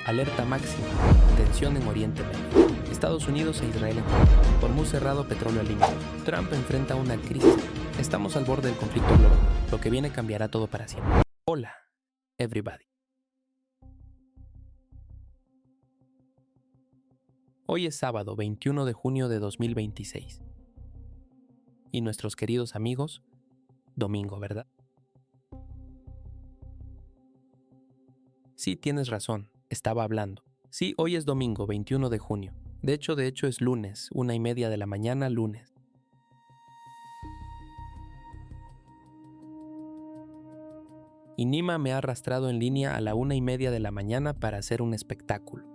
Alerta máxima. Tensión en Oriente Medio. Estados Unidos e Israel en guerra. Hormuz cerrado, petróleo limitado. Trump enfrenta una crisis. Estamos al borde del conflicto global. Lo que viene cambiará todo para siempre. Hola, everybody. Hoy es sábado 21 de junio de 2026. Y nuestros queridos amigos, domingo, ¿verdad? Sí, tienes razón, estaba hablando. Sí, hoy es domingo 21 de junio. De hecho es lunes, 1:30 de la mañana, lunes. Y Nima me ha arrastrado en línea a la 1:30 de la mañana para hacer un espectáculo.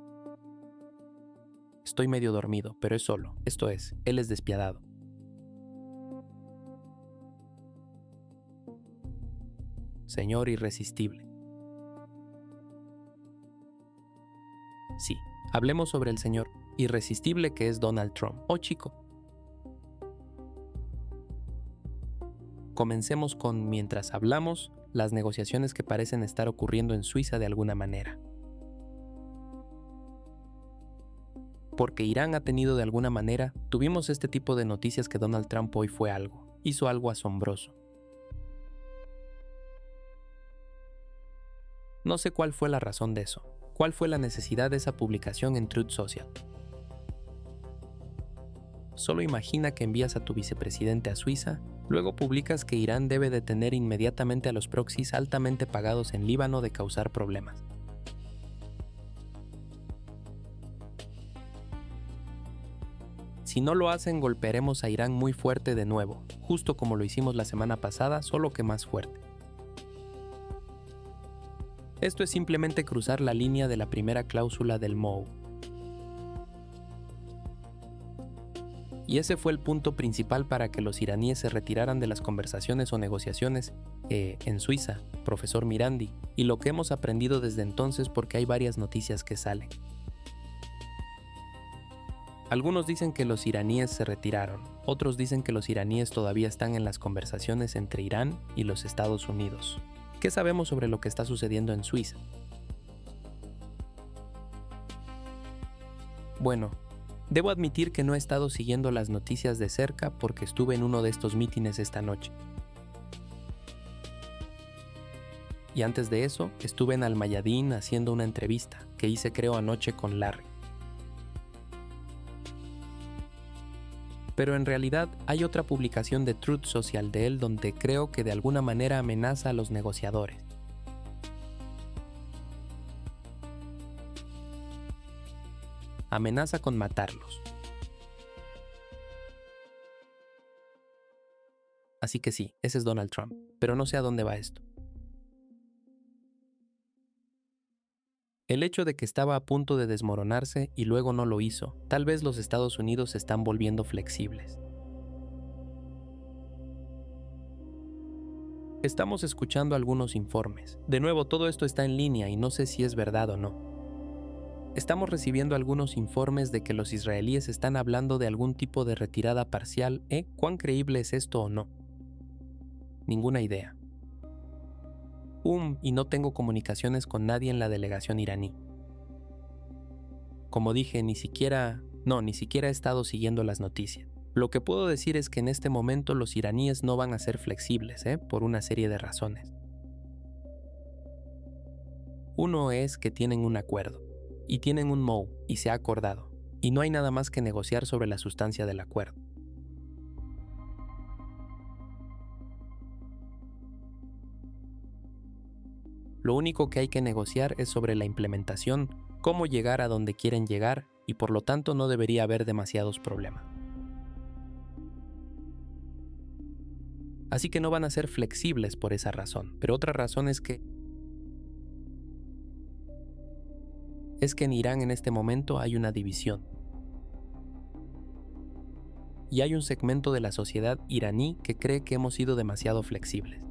Estoy medio dormido, pero es solo. Esto es, él es despiadado. Señor irresistible. Sí, hablemos sobre el señor irresistible que es Donald Trump. Oh, chico. Comencemos con, mientras hablamos, las negociaciones que parecen estar ocurriendo en Suiza de alguna manera. Porque Irán ha tenido de alguna manera, tuvimos este tipo de noticias que Donald Trump hoy fue algo, hizo algo asombroso. No sé cuál fue la razón de eso, cuál fue la necesidad de esa publicación en Truth Social. Solo imagina que envías a tu vicepresidente a Suiza, luego publicas que Irán debe detener inmediatamente a los proxies altamente pagados en Líbano de causar problemas. Si no lo hacen, golpearemos a Irán muy fuerte de nuevo, justo como lo hicimos la semana pasada, solo que más fuerte. Esto es simplemente cruzar la línea de la primera cláusula del MOU. Y ese fue el punto principal para que los iraníes se retiraran de las conversaciones o negociaciones en Suiza, profesor Mirandi, y lo que hemos aprendido desde entonces porque hay varias noticias que salen. Algunos dicen que los iraníes se retiraron, otros dicen que los iraníes todavía están en las conversaciones entre Irán y los Estados Unidos. ¿Qué sabemos sobre lo que está sucediendo en Suiza? Bueno, debo admitir que no he estado siguiendo las noticias de cerca porque estuve en uno de estos mítines esta noche. Y antes de eso, estuve en Al-Mayadin haciendo una entrevista que hice creo anoche con Larry. Pero en realidad hay otra publicación de Truth Social de él donde creo que de alguna manera amenaza a los negociadores. Amenaza con matarlos. Así que sí, ese es Donald Trump, pero no sé a dónde va esto. El hecho de que estaba a punto de desmoronarse y luego no lo hizo, tal vez los Estados Unidos se están volviendo flexibles. Estamos escuchando algunos informes. De nuevo, todo esto está en línea y no sé si es verdad o no. Estamos recibiendo algunos informes de que los israelíes están hablando de algún tipo de retirada parcial. ¿Cuán creíble es esto o no? Ninguna idea. Y no tengo comunicaciones con nadie en la delegación iraní. Como dije, ni siquiera he estado siguiendo las noticias. Lo que puedo decir es que en este momento los iraníes no van a ser flexibles, por una serie de razones. Uno es que tienen un acuerdo, y tienen un MOU, y se ha acordado, y no hay nada más que negociar sobre la sustancia del acuerdo. Lo único que hay que negociar es sobre la implementación, cómo llegar a donde quieren llegar, y por lo tanto no debería haber demasiados problemas. Así que no van a ser flexibles por esa razón, pero otra razón es que en Irán en este momento hay una división. Y hay un segmento de la sociedad iraní que cree que hemos sido demasiado flexibles.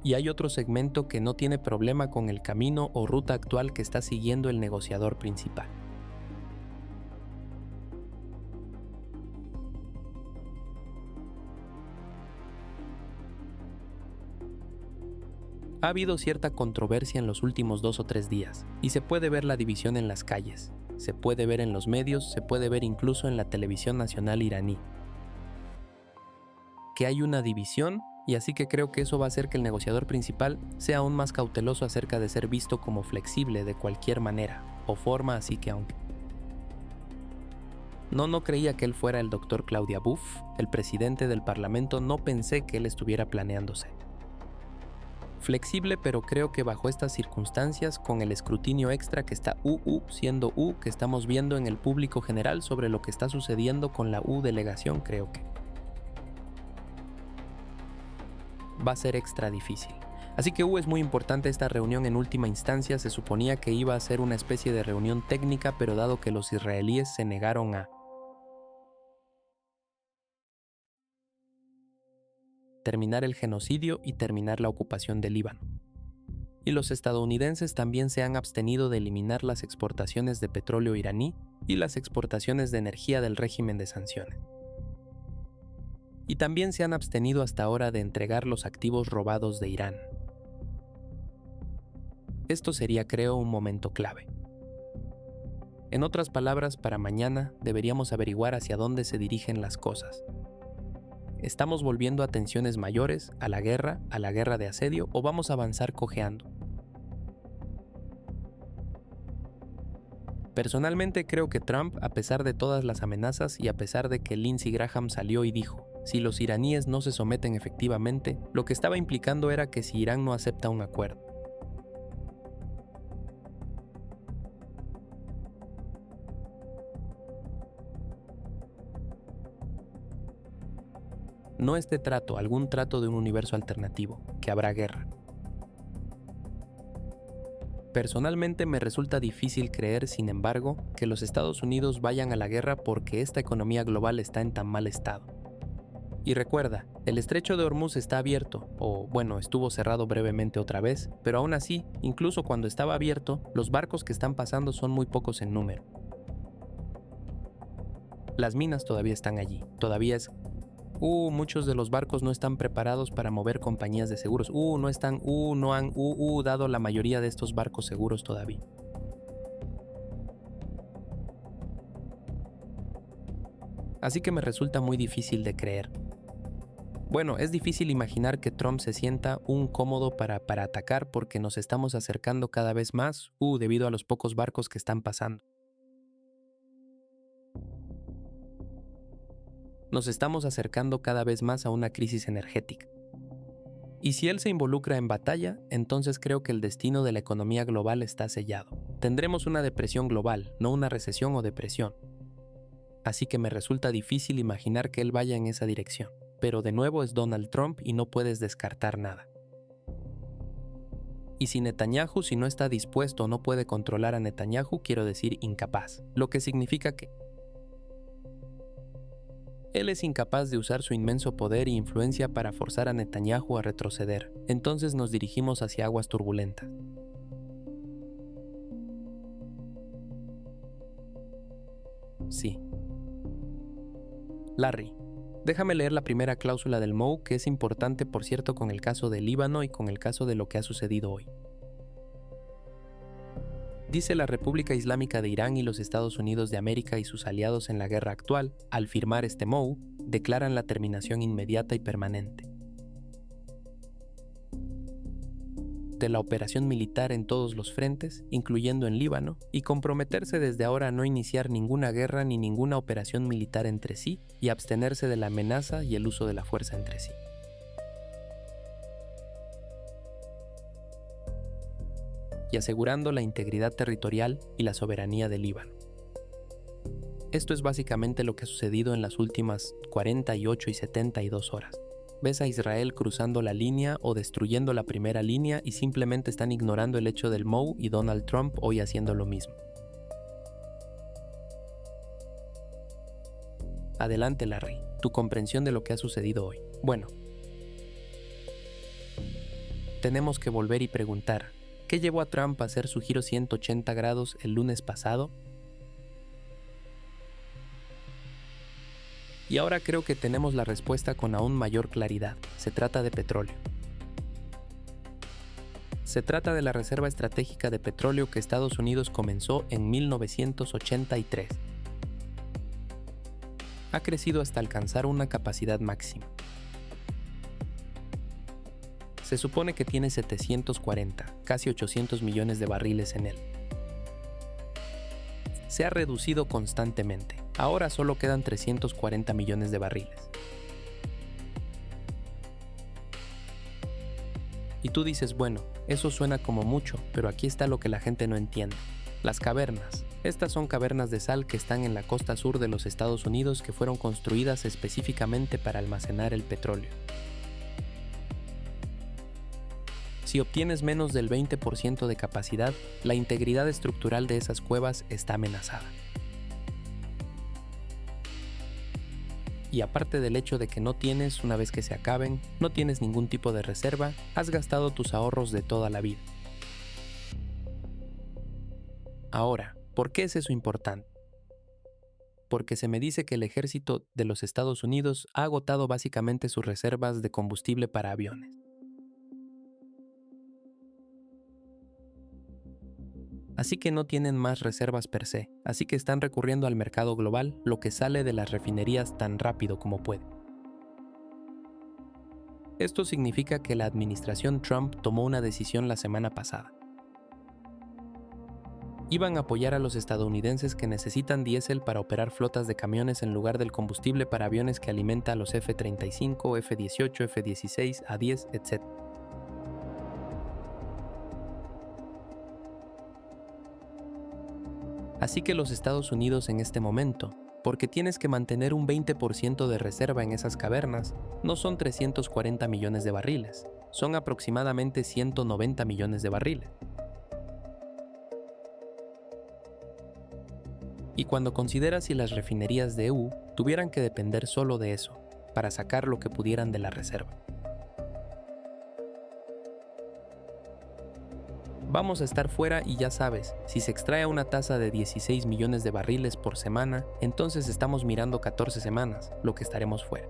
Y hay otro segmento que no tiene problema con el camino o ruta actual que está siguiendo el negociador principal. Ha habido cierta controversia en los últimos 2 o 3 días, y se puede ver la división en las calles, se puede ver en los medios, se puede ver incluso en la televisión nacional iraní. Que hay una división, y así que creo que eso va a hacer que el negociador principal sea aún más cauteloso acerca de ser visto como flexible de cualquier manera o forma, así que aunque no creía que él fuera el Dr. Claudia Buff, el presidente del Parlamento, no pensé que él estuviera planeándose. Flexible, pero creo que bajo estas circunstancias, con el escrutinio extra que está siendo que estamos viendo en el público general sobre lo que está sucediendo con la delegación, creo que va a ser extra difícil. Así que es muy importante esta reunión en última instancia. Se suponía que iba a ser una especie de reunión técnica, pero dado que los israelíes se negaron a terminar el genocidio y terminar la ocupación del Líbano. Y los estadounidenses también se han abstenido de eliminar las exportaciones de petróleo iraní y las exportaciones de energía del régimen de sanciones. Y también se han abstenido hasta ahora de entregar los activos robados de Irán. Esto sería, creo, un momento clave. En otras palabras, para mañana deberíamos averiguar hacia dónde se dirigen las cosas. ¿Estamos volviendo a tensiones mayores, a la guerra de asedio, o vamos a avanzar cojeando? Personalmente creo que Trump, a pesar de todas las amenazas y a pesar de que Lindsey Graham salió y dijo, si los iraníes no se someten efectivamente, lo que estaba implicando era que si Irán no acepta un acuerdo. No este trato, algún trato de un universo alternativo, que habrá guerra. Personalmente me resulta difícil creer, sin embargo, que los Estados Unidos vayan a la guerra porque esta economía global está en tan mal estado. Y recuerda, el estrecho de Hormuz está abierto, o bueno, estuvo cerrado brevemente otra vez, pero aún así, incluso cuando estaba abierto, los barcos que están pasando son muy pocos en número. Las minas todavía están allí, todavía es muchos de los barcos no están preparados para mover compañías de seguros. No han dado la mayoría de estos barcos seguros todavía. Así que me resulta muy difícil de creer. Bueno, es difícil imaginar que Trump se sienta cómodo para atacar porque nos estamos acercando cada vez más, debido a los pocos barcos que están pasando. Nos estamos acercando cada vez más a una crisis energética. Y si él se involucra en batalla, entonces creo que el destino de la economía global está sellado. Tendremos una depresión global, no una recesión o depresión. Así que me resulta difícil imaginar que él vaya en esa dirección. Pero de nuevo es Donald Trump y no puedes descartar nada. Y si Netanyahu, si no está dispuesto o no puede controlar a Netanyahu, quiero decir incapaz. Lo que significa que él es incapaz de usar su inmenso poder e influencia para forzar a Netanyahu a retroceder. Entonces nos dirigimos hacia aguas turbulentas. Sí. Larry, déjame leer la primera cláusula del MOU, que es importante, por cierto, con el caso del Líbano y con el caso de lo que ha sucedido hoy. Dice: la República Islámica de Irán y los Estados Unidos de América y sus aliados en la guerra actual, al firmar este MOU, declaran la terminación inmediata y permanente de la operación militar en todos los frentes, incluyendo en Líbano, y comprometerse desde ahora a no iniciar ninguna guerra ni ninguna operación militar entre sí y abstenerse de la amenaza y el uso de la fuerza entre sí. Y asegurando la integridad territorial y la soberanía del Líbano. Esto es básicamente lo que ha sucedido en las últimas 48 y 72 horas. Ves a Israel cruzando la línea o destruyendo la primera línea y simplemente están ignorando el hecho del MOU, y Donald Trump hoy haciendo lo mismo. Adelante, Larry, tu comprensión de lo que ha sucedido hoy. Bueno, tenemos que volver y preguntar, ¿qué llevó a Trump a hacer su giro 180 grados el lunes pasado? Y ahora creo que tenemos la respuesta con aún mayor claridad. Se trata de petróleo. Se trata de la reserva estratégica de petróleo que Estados Unidos comenzó en 1983. Ha crecido hasta alcanzar una capacidad máxima. Se supone que tiene 740, casi 800 millones de barriles en él. Se ha reducido constantemente. Ahora solo quedan 340 millones de barriles. Y tú dices, bueno, eso suena como mucho, pero aquí está lo que la gente no entiende. Las cavernas. Estas son cavernas de sal que están en la costa sur de los Estados Unidos que fueron construidas específicamente para almacenar el petróleo. Si obtienes menos del 20% de capacidad, la integridad estructural de esas cuevas está amenazada. Y aparte del hecho de que no tienes, una vez que se acaben, no tienes ningún tipo de reserva, has gastado tus ahorros de toda la vida. Ahora, ¿por qué es eso importante? Porque se me dice que el ejército de los Estados Unidos ha agotado básicamente sus reservas de combustible para aviones. Así que no tienen más reservas per se, así que están recurriendo al mercado global lo que sale de las refinerías tan rápido como puede. Esto significa que la administración Trump tomó una decisión la semana pasada. Iban a apoyar a los estadounidenses que necesitan diésel para operar flotas de camiones en lugar del combustible para aviones que alimenta a los F-35, F-18, F-16, A-10, etc. Así que los Estados Unidos en este momento, porque tienes que mantener un 20% de reserva en esas cavernas, no son 340 millones de barriles, son aproximadamente 190 millones de barriles. Y cuando consideras si las refinerías de EU tuvieran que depender solo de eso, para sacar lo que pudieran de la reserva. Vamos a estar fuera y ya sabes, si se extrae a una tasa de 16 millones de barriles por semana, entonces estamos mirando 14 semanas, lo que estaremos fuera.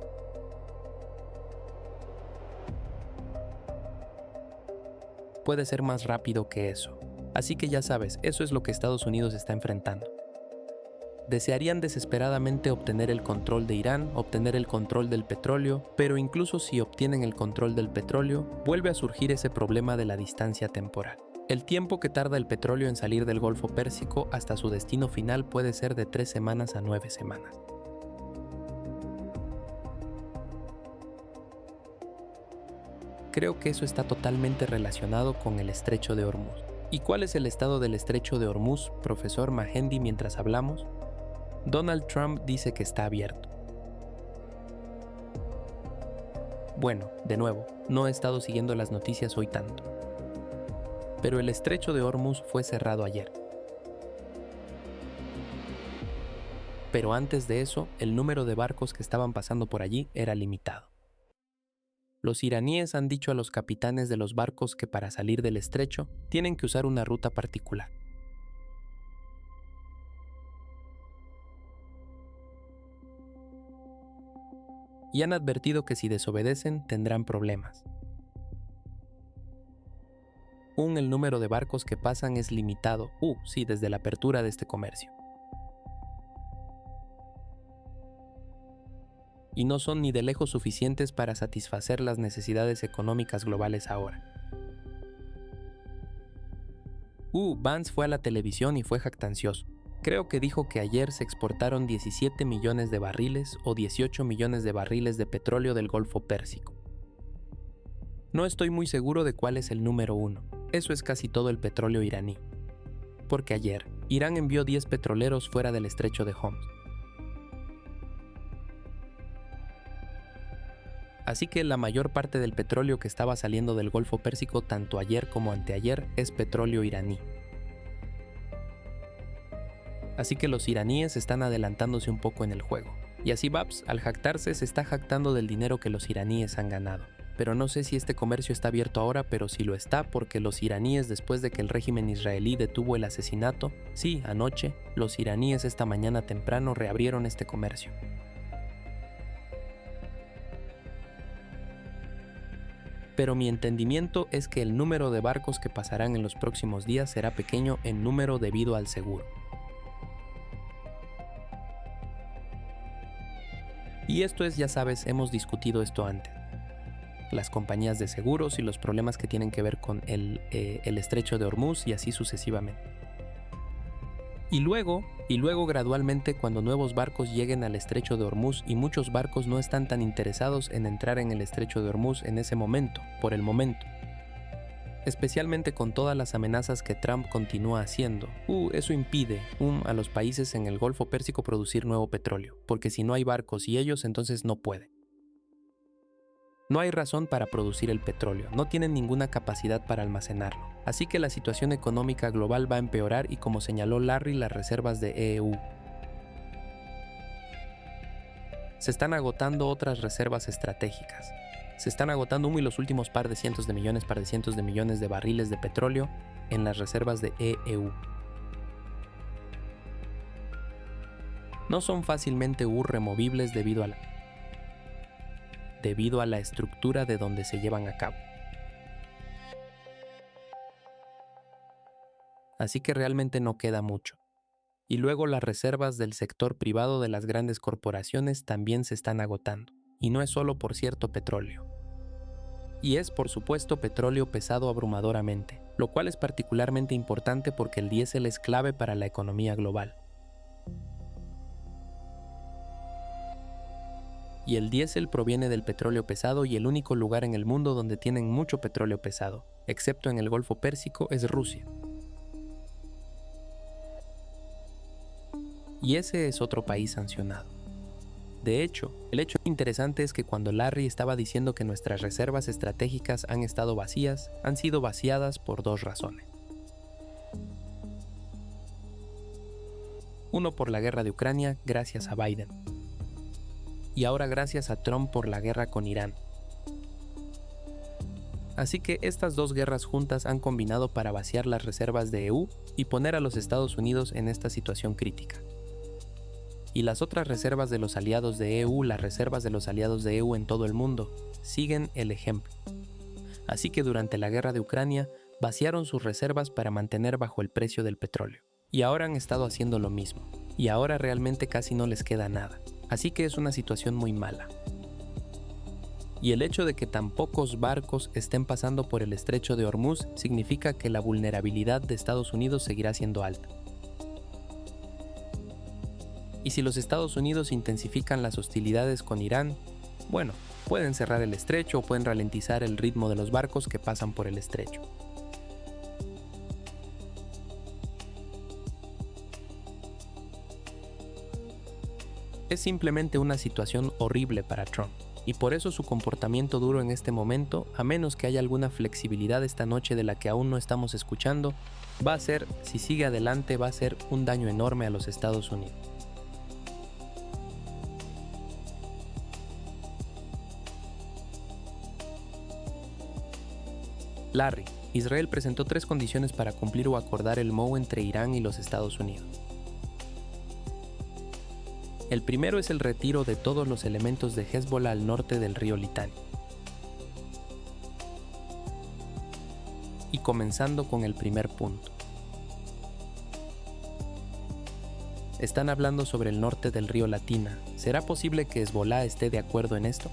Puede ser más rápido que eso. Así que ya sabes, eso es lo que Estados Unidos está enfrentando. Desearían desesperadamente obtener el control de Irán, obtener el control del petróleo, pero incluso si obtienen el control del petróleo, vuelve a surgir ese problema de la distancia temporal. El tiempo que tarda el petróleo en salir del Golfo Pérsico hasta su destino final puede ser de 3 semanas a 9 semanas. Creo que eso está totalmente relacionado con el Estrecho de Hormuz. ¿Y cuál es el estado del Estrecho de Hormuz, profesor Mahendi, mientras hablamos? Donald Trump dice que está abierto. Bueno, de nuevo, no he estado siguiendo las noticias hoy tanto. Pero el Estrecho de Hormuz fue cerrado ayer. Pero antes de eso, el número de barcos que estaban pasando por allí era limitado. Los iraníes han dicho a los capitanes de los barcos que para salir del estrecho tienen que usar una ruta particular. Y han advertido que si desobedecen tendrán problemas. El número de barcos que pasan es limitado, desde la apertura de este comercio. Y no son ni de lejos suficientes para satisfacer las necesidades económicas globales ahora. Vance fue a la televisión y fue jactancioso. Creo que dijo que ayer se exportaron 17 millones de barriles o 18 millones de barriles de petróleo del Golfo Pérsico. No estoy muy seguro de cuál es el número 1. Eso es casi todo el petróleo iraní. Porque ayer, Irán envió 10 petroleros fuera del estrecho de Hormuz. Así que la mayor parte del petróleo que estaba saliendo del Golfo Pérsico tanto ayer como anteayer es petróleo iraní. Así que los iraníes están adelantándose un poco en el juego. Y así Babs, al jactarse, se está jactando del dinero que los iraníes han ganado. Pero no sé si este comercio está abierto ahora, pero sí lo está porque los iraníes, después de que el régimen israelí detuvo el asesinato, anoche, los iraníes esta mañana temprano reabrieron este comercio. pero mi entendimiento es que el número de barcos que pasarán en los próximos días será pequeño en número debido al seguro. Y esto es, ya sabes, hemos discutido esto antes. Las compañías de seguros y los problemas que tienen que ver con el estrecho de Hormuz y así sucesivamente. Y luego gradualmente cuando nuevos barcos lleguen al estrecho de Hormuz, y muchos barcos no están tan interesados en entrar en el estrecho de Hormuz en ese momento, por el momento. Especialmente con todas las amenazas que Trump continúa haciendo. Eso impide a los países en el Golfo Pérsico producir nuevo petróleo, porque si no hay barcos y ellos, entonces no pueden. No hay razón para producir el petróleo, no tienen ninguna capacidad para almacenarlo. Así que la situación económica global va a empeorar y, como señaló Larry, las reservas de EU. Se están agotando otras reservas estratégicas. Se están agotando y los últimos par de cientos de millones de barriles de petróleo en las reservas de EU. No son fácilmente removibles debido a la estructura de donde se llevan a cabo. Así que realmente no queda mucho. Y luego las reservas del sector privado de las grandes corporaciones también se están agotando. Y no es solo por cierto petróleo. Y es, por supuesto, petróleo pesado abrumadoramente, lo cual es particularmente importante porque el diésel es clave para la economía global. Y el diésel proviene del petróleo pesado, y el único lugar en el mundo donde tienen mucho petróleo pesado, excepto en el Golfo Pérsico, es Rusia. Y ese es otro país sancionado. De hecho, el hecho interesante es que cuando Larry estaba diciendo que nuestras reservas estratégicas han estado vacías, han sido vaciadas por dos razones. Uno, por la guerra de Ucrania, gracias a Biden. Y ahora gracias a Trump por la guerra con Irán. Así que estas dos guerras juntas han combinado para vaciar las reservas de EU y poner a los Estados Unidos en esta situación crítica. Y las otras reservas de los aliados de EU, las reservas de los aliados de EU en todo el mundo, siguen el ejemplo. Así que durante la guerra de Ucrania, vaciaron sus reservas para mantener bajo el precio del petróleo. Y ahora han estado haciendo lo mismo. Y ahora realmente casi no les queda nada. Así que es una situación muy mala. Y el hecho de que tan pocos barcos estén pasando por el estrecho de Hormuz significa que la vulnerabilidad de Estados Unidos seguirá siendo alta. Y si los Estados Unidos intensifican las hostilidades con Irán, bueno, pueden cerrar el estrecho o pueden ralentizar el ritmo de los barcos que pasan por el estrecho. Es simplemente una situación horrible para Trump, y por eso su comportamiento duro en este momento, a menos que haya alguna flexibilidad esta noche de la que aún no estamos escuchando, va a ser, si sigue adelante, va a ser un daño enorme a los Estados Unidos. Larry, Israel presentó 3 condiciones para cumplir o acordar el MOU entre Irán y los Estados Unidos. El primero es el retiro de todos los elementos de Hezbollah al norte del río Litani. Y comenzando con el primer punto. Están hablando sobre el norte del río Latina. ¿Será posible que Hezbollah esté de acuerdo en esto?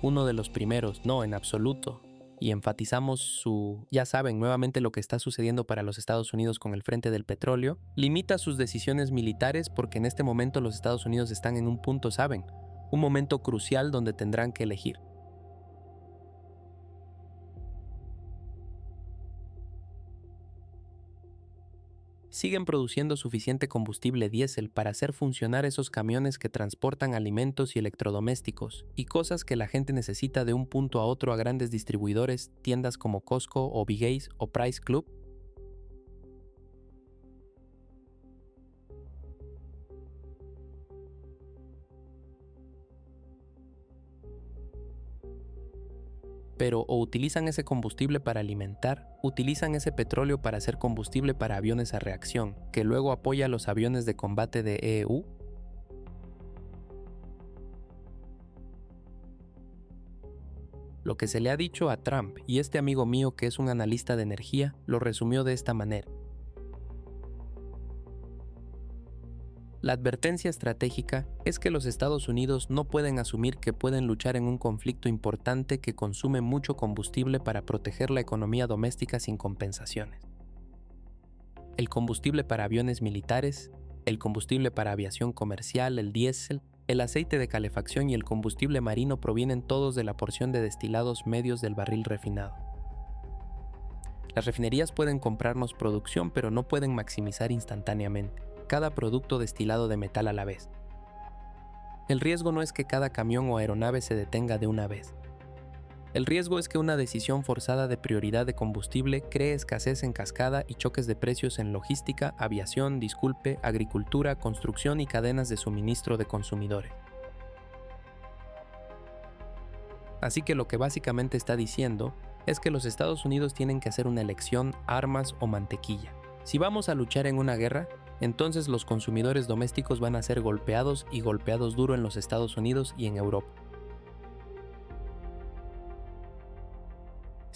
Uno de los primeros, no, en absoluto. Y enfatizamos ya saben, nuevamente lo que está sucediendo para los Estados Unidos con el frente del petróleo, limita sus decisiones militares porque en este momento los Estados Unidos están en un punto, saben, un momento crucial donde tendrán que elegir. Siguen produciendo suficiente combustible diésel para hacer funcionar esos camiones que transportan alimentos y electrodomésticos y cosas que la gente necesita de un punto a otro a grandes distribuidores, tiendas como Costco o Big Ace o Price Club. Pero o utilizan ese combustible para alimentar, utilizan ese petróleo para hacer combustible para aviones a reacción, que luego apoya a los aviones de combate de EU. Lo que se le ha dicho a Trump y este amigo mío que es un analista de energía lo resumió de esta manera. La advertencia estratégica es que los Estados Unidos no pueden asumir que pueden luchar en un conflicto importante que consume mucho combustible para proteger la economía doméstica sin compensaciones. El combustible para aviones militares, el combustible para aviación comercial, el diésel, el aceite de calefacción y el combustible marino provienen todos de la porción de destilados medios del barril refinado. Las refinerías pueden comprarnos producción, pero no pueden maximizar instantáneamente cada producto destilado de metal a la vez. El riesgo no es que cada camión o aeronave se detenga de una vez. El riesgo es que una decisión forzada de prioridad de combustible cree escasez en cascada y choques de precios en logística, aviación, agricultura, construcción y cadenas de suministro de consumidores. Así que lo que básicamente está diciendo es que los Estados Unidos tienen que hacer una elección, armas o mantequilla. Si vamos a luchar en una guerra, entonces los consumidores domésticos van a ser golpeados y golpeados duro en los Estados Unidos y en Europa.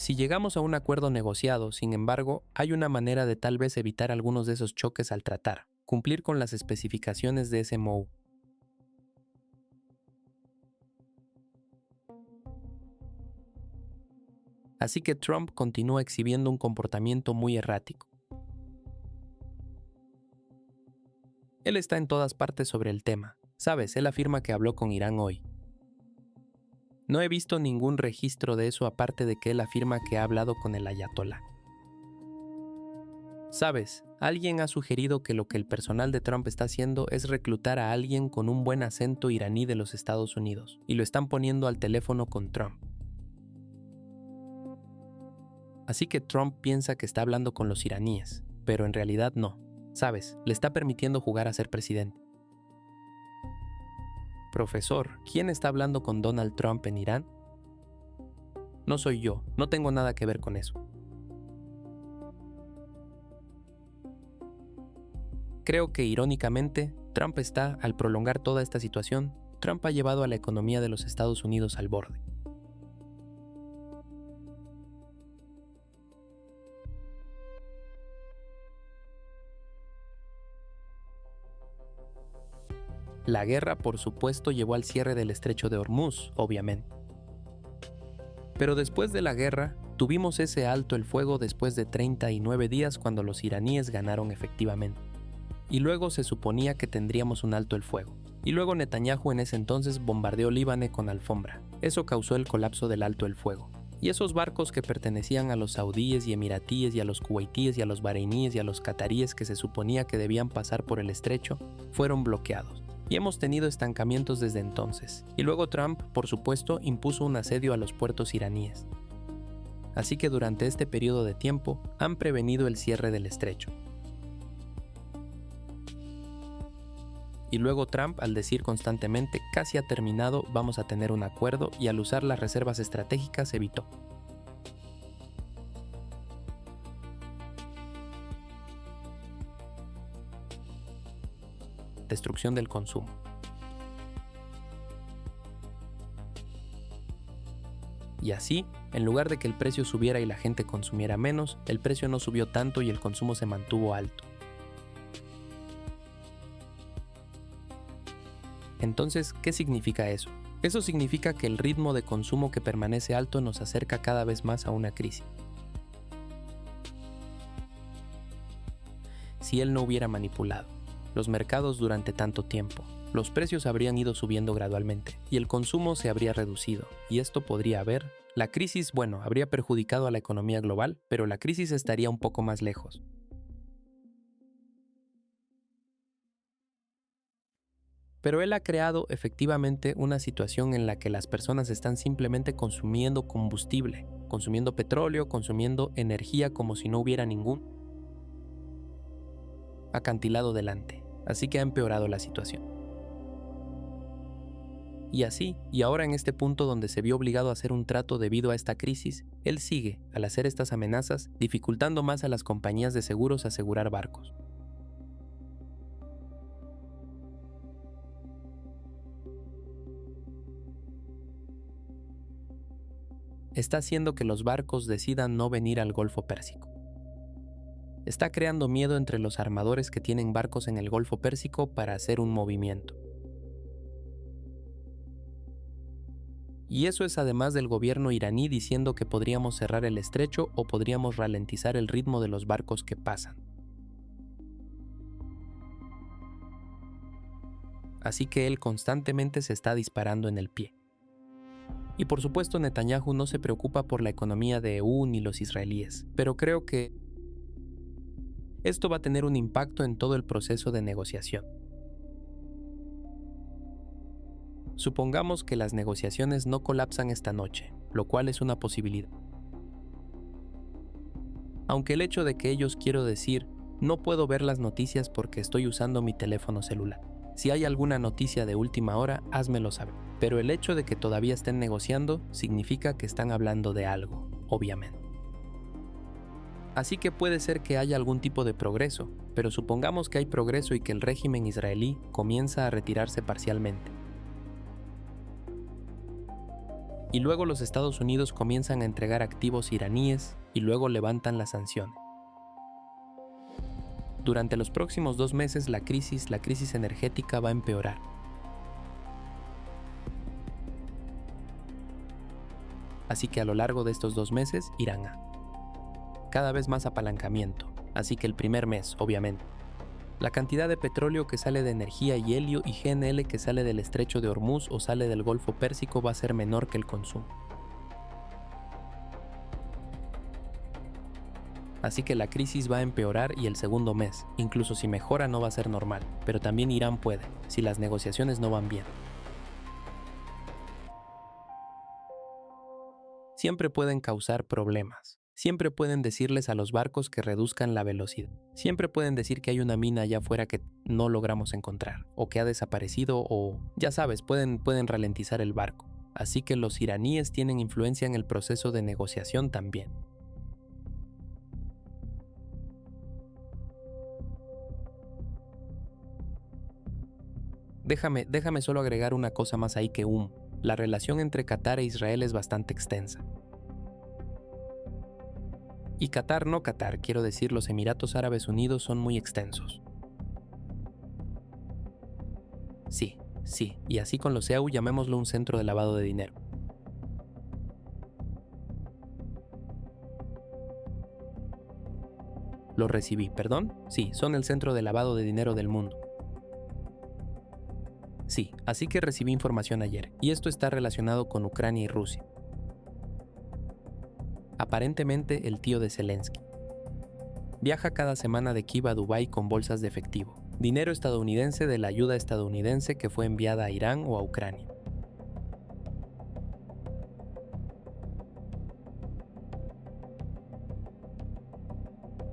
Si llegamos a un acuerdo negociado, sin embargo, hay una manera de tal vez evitar algunos de esos choques al tratar, cumplir con las especificaciones de ese MOU. Así que Trump continúa exhibiendo un comportamiento muy errático. Él está en todas partes sobre el tema. Sabes, él afirma que habló con Irán hoy. No he visto ningún registro de eso aparte de que él afirma que ha hablado con el ayatolá. Sabes, alguien ha sugerido que lo que el personal de Trump está haciendo es reclutar a alguien con un buen acento iraní de los Estados Unidos, y lo están poniendo al teléfono con Trump. Así que Trump piensa que está hablando con los iraníes, pero en realidad no. Sabes, le está permitiendo jugar a ser presidente. Profesor, ¿quién está hablando con Donald Trump en Irán? No soy yo, no tengo nada que ver con eso. Creo que, irónicamente, Trump está, al prolongar toda esta situación, Trump ha llevado a la economía de los Estados Unidos al borde. La guerra, por supuesto, llevó al cierre del estrecho de Hormuz, obviamente. Pero después de la guerra, tuvimos ese alto el fuego después de 39 días cuando los iraníes ganaron efectivamente. Y luego se suponía que tendríamos un alto el fuego. Y luego Netanyahu en ese entonces bombardeó Líbano con alfombra. Eso causó el colapso del alto el fuego. Y esos barcos que pertenecían a los saudíes y emiratíes y a los kuwaitíes y a los bareiníes y a los cataríes que se suponía que debían pasar por el estrecho, fueron bloqueados. Y hemos tenido estancamientos desde entonces. Y luego Trump, por supuesto, impuso un asedio a los puertos iraníes. Así que durante este periodo de tiempo han prevenido el cierre del estrecho. Y luego Trump, al decir constantemente casi ha terminado, vamos a tener un acuerdo, y al usar las reservas estratégicas evitó. Destrucción del consumo. Y así, en lugar de que el precio subiera y la gente consumiera menos, el precio no subió tanto y el consumo se mantuvo alto. Entonces, ¿qué significa eso? Eso significa que el ritmo de consumo que permanece alto nos acerca cada vez más a una crisis. Si él no hubiera manipulado los mercados durante tanto tiempo, los precios habrían ido subiendo gradualmente y el consumo se habría reducido, y esto podría haber... La crisis, habría perjudicado a la economía global, pero la crisis estaría un poco más lejos. Pero él ha creado efectivamente una situación en la que las personas están simplemente consumiendo combustible, consumiendo petróleo, consumiendo energía como si no hubiera ningún acantilado delante. Así que ha empeorado la situación. Y así, y ahora en este punto donde se vio obligado a hacer un trato debido a esta crisis, él sigue, al hacer estas amenazas, dificultando más a las compañías de seguros asegurar barcos. está haciendo que los barcos decidan no venir al Golfo Pérsico. Está creando miedo entre los armadores que tienen barcos en el Golfo Pérsico para hacer un movimiento. Y eso es además del gobierno iraní diciendo que podríamos cerrar el estrecho o podríamos ralentizar el ritmo de los barcos que pasan. Así que él constantemente se está disparando en el pie. Y por supuesto Netanyahu no se preocupa por la economía de EU ni los israelíes, pero creo que esto va a tener un impacto en todo el proceso de negociación. Supongamos que las negociaciones no colapsan esta noche, lo cual es una posibilidad. Aunque el hecho de que ellos, quiero decir, no puedo ver las noticias porque estoy usando mi teléfono celular. Si hay alguna noticia de última hora, házmelo saber. Pero el hecho de que todavía estén negociando significa que están hablando de algo, obviamente. Así que puede ser que haya algún tipo de progreso, pero supongamos que hay progreso y que el régimen israelí comienza a retirarse parcialmente. Y luego los Estados Unidos comienzan a entregar activos iraníes y luego levantan las sanciones. Durante los próximos 2 meses la crisis energética va a empeorar. Así que a lo largo de estos 2 meses irán a cada vez más apalancamiento, así que el primer mes, obviamente. La cantidad de petróleo que sale de energía y helio y GNL que sale del estrecho de Hormuz o sale del Golfo Pérsico va a ser menor que el consumo. Así que la crisis va a empeorar y el segundo mes, incluso si mejora no va a ser normal, pero también Irán puede, si las negociaciones no van bien. Siempre pueden causar problemas. Siempre pueden decirles a los barcos que reduzcan la velocidad. Siempre pueden decir que hay una mina allá afuera que no logramos encontrar, o que ha desaparecido, o, ya sabes, pueden ralentizar el barco. Así que los iraníes tienen influencia en el proceso de negociación también. Déjame solo agregar una cosa más ahí que la relación entre Qatar e Israel es bastante extensa. Y no Qatar, quiero decir, los Emiratos Árabes Unidos son muy extensos. Sí, y así con los EU llamémoslo un centro de lavado de dinero. Lo recibí, ¿perdón? Sí, son el centro de lavado de dinero del mundo. Sí, así que recibí información ayer, y esto está relacionado con Ucrania y Rusia. Aparentemente el tío de Zelensky viaja cada semana de Kiev a Dubái con bolsas de efectivo, dinero estadounidense de la ayuda estadounidense que fue enviada a Irán o a Ucrania.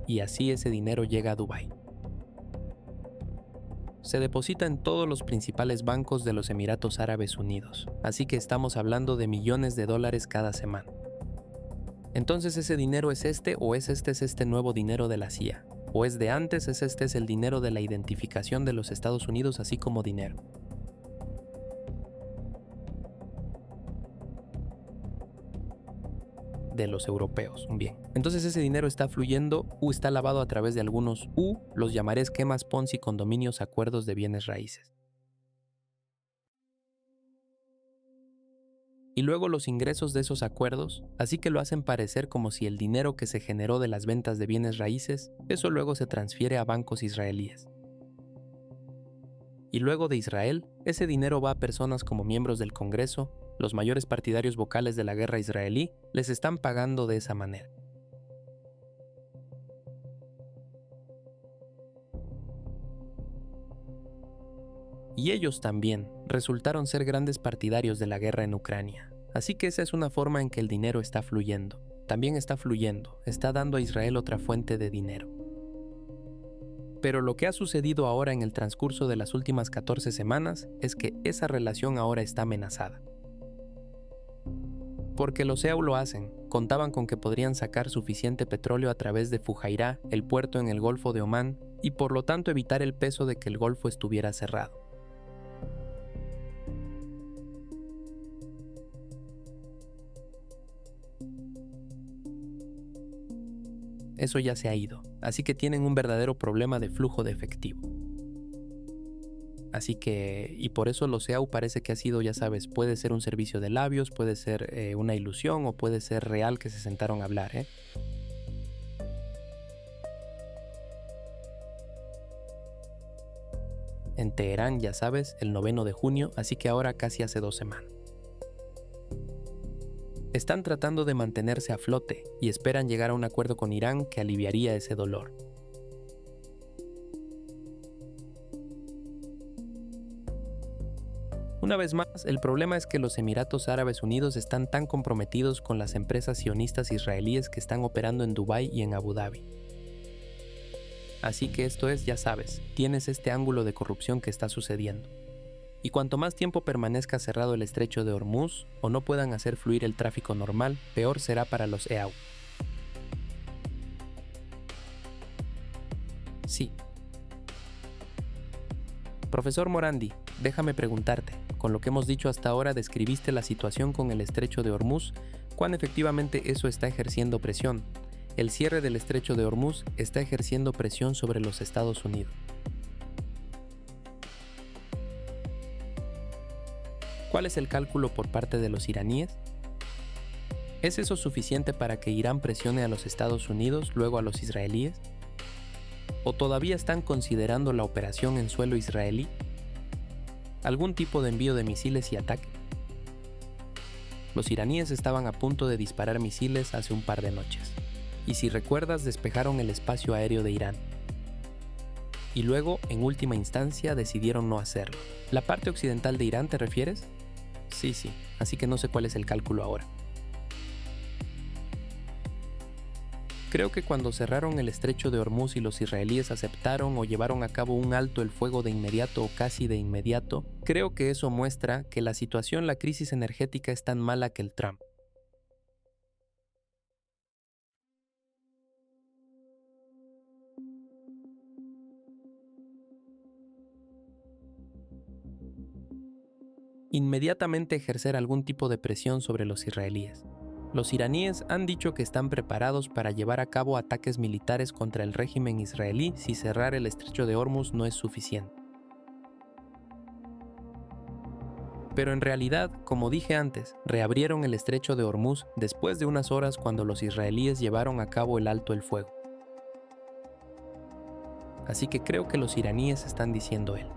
Y así ese dinero llega a Dubái. Se deposita en todos los principales bancos de los Emiratos Árabes Unidos, así que estamos hablando de millones de dólares cada semana. Entonces ese dinero es este nuevo dinero de la CIA, o es de antes, es el dinero de la identificación de los Estados Unidos así como dinero. De los europeos, bien. Entonces ese dinero está fluyendo está lavado a través de algunos los llamaré esquemas Ponzi, condominios, acuerdos de bienes raíces. Y luego los ingresos de esos acuerdos, así que lo hacen parecer como si el dinero que se generó de las ventas de bienes raíces, eso luego se transfiere a bancos israelíes. Y luego de Israel, ese dinero va a personas como miembros del Congreso, los mayores partidarios vocales de la guerra israelí, les están pagando de esa manera. Y ellos también resultaron ser grandes partidarios de la guerra en Ucrania. Así que esa es una forma en que el dinero está fluyendo. También está fluyendo, está dando a Israel otra fuente de dinero. Pero lo que ha sucedido ahora en el transcurso de las últimas 14 semanas es que esa relación ahora está amenazada. Porque los EU lo hacen, contaban con que podrían sacar suficiente petróleo a través de Fujairah, el puerto en el Golfo de Omán, y por lo tanto evitar el peso de que el Golfo estuviera cerrado. eso ya se ha ido, así que tienen un verdadero problema de flujo de efectivo. Así que, y por eso los EAU parece que ha sido, ya sabes, puede ser un servicio de labios, puede ser una ilusión o puede ser real que se sentaron a hablar, ¿eh? En Teherán, ya sabes, el 9 de junio, así que ahora casi hace 2 semanas. Están tratando de mantenerse a flote y esperan llegar a un acuerdo con Irán que aliviaría ese dolor. Una vez más, el problema es que los Emiratos Árabes Unidos están tan comprometidos con las empresas sionistas israelíes que están operando en Dubái y en Abu Dhabi. Así que esto es, ya sabes, tienes este ángulo de corrupción que está sucediendo. Y cuanto más tiempo permanezca cerrado el estrecho de Hormuz o no puedan hacer fluir el tráfico normal, peor será para los EAU. Sí. Profesor Morandi, déjame preguntarte, con lo que hemos dicho hasta ahora describiste la situación con el estrecho de Hormuz, ¿cuán efectivamente eso está ejerciendo presión? El cierre del estrecho de Hormuz está ejerciendo presión sobre los Estados Unidos. ¿Cuál es el cálculo por parte de los iraníes? ¿Es eso suficiente para que Irán presione a los Estados Unidos, luego a los israelíes? ¿O todavía están considerando la operación en suelo israelí? ¿Algún tipo de envío de misiles y ataque? Los iraníes estaban a punto de disparar misiles hace un par de noches. Y si recuerdas, despejaron el espacio aéreo de Irán. Y luego, en última instancia, decidieron no hacerlo. ¿La parte occidental de Irán te refieres? Sí, así que no sé cuál es el cálculo ahora. Creo que cuando cerraron el estrecho de Hormuz y los israelíes aceptaron o llevaron a cabo un alto el fuego de inmediato o casi de inmediato, creo que eso muestra que la crisis energética es tan mala que el Trump. Inmediatamente ejercer algún tipo de presión sobre los israelíes. Los iraníes han dicho que están preparados para llevar a cabo ataques militares contra el régimen israelí si cerrar el estrecho de Hormuz no es suficiente. Pero en realidad, como dije antes, reabrieron el estrecho de Hormuz después de unas horas cuando los israelíes llevaron a cabo el alto el fuego. Así que creo que los iraníes están diciendo él.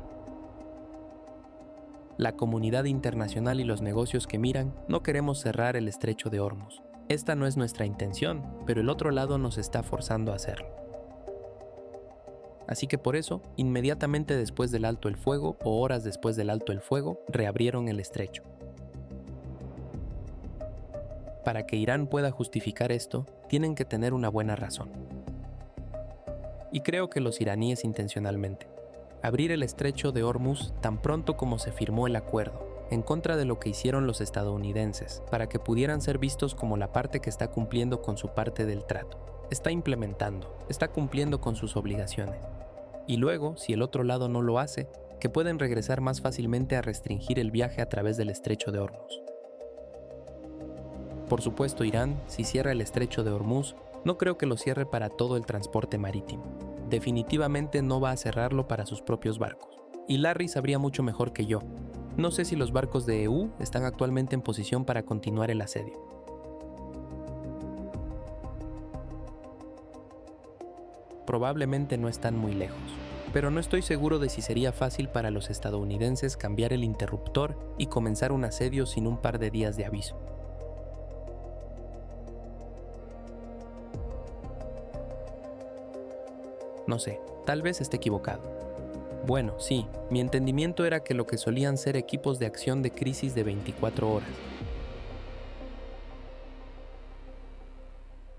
La comunidad internacional y los negocios que miran, no queremos cerrar el estrecho de Hormuz. Esta no es nuestra intención, pero el otro lado nos está forzando a hacerlo. Así que por eso, inmediatamente después del alto el fuego o horas después del alto el fuego, reabrieron el estrecho. Para que Irán pueda justificar esto, tienen que tener una buena razón. Y creo que los iraníes intencionalmente. Abrir el estrecho de Hormuz tan pronto como se firmó el acuerdo, en contra de lo que hicieron los estadounidenses, para que pudieran ser vistos como la parte que está cumpliendo con su parte del trato. Está implementando, está cumpliendo con sus obligaciones. Y luego, si el otro lado no lo hace, que pueden regresar más fácilmente a restringir el viaje a través del estrecho de Hormuz. Por supuesto, Irán, si cierra el estrecho de Hormuz, no creo que lo cierre para todo el transporte marítimo. Definitivamente no va a cerrarlo para sus propios barcos. Y Larry sabría mucho mejor que yo. No sé si los barcos de EU están actualmente en posición para continuar el asedio. Probablemente no están muy lejos, pero no estoy seguro de si sería fácil para los estadounidenses cambiar el interruptor y comenzar un asedio sin un par de días de aviso. No sé, tal vez esté equivocado. Bueno, sí, mi entendimiento era que lo que solían ser equipos de acción de crisis de 24 horas.